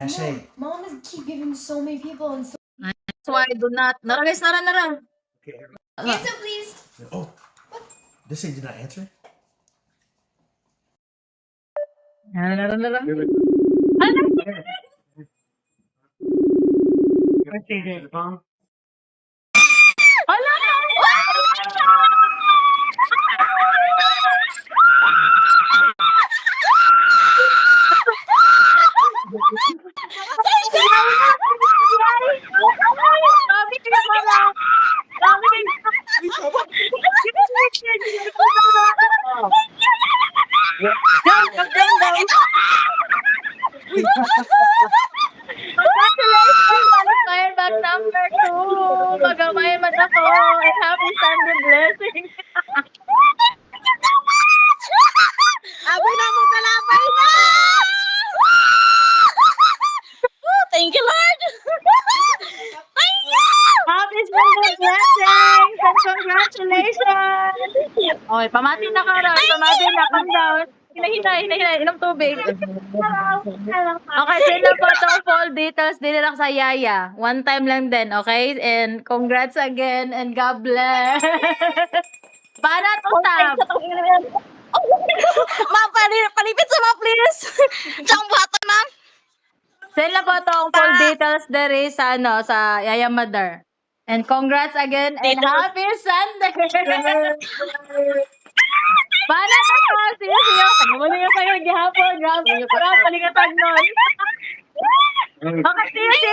Ashay. Mom is keep giving so many people and so. That's why I do not. Nara guys, nara. Okay. Answer, please. Oh, this thing did not answer. Nara. Congratulations! Qualifier back number 2! Magamay man ako! And happy Sunday blessing! Abo na mo kalabay na! Thank you, Lord! Thank you! Happy Sunday blessings! And congratulations! Okay, pamati na ka ron. Pamati na. Calm down. Hinay. Inom tubig. Okay, sila po itong full details din lang sa Yaya. One time lang din, okay? And congrats again and God bless. Para to tab. Ma'am, palipit sa mga please! Tsang bata, ma'am! Sila po itong full details din sa, sa Yaya Mother. And congrats again and happy Sunday! Para to ka, siyo. Tagamuli nga kayo, gihapon. Grabe, yung parang palingatag nun. Okay, siyo.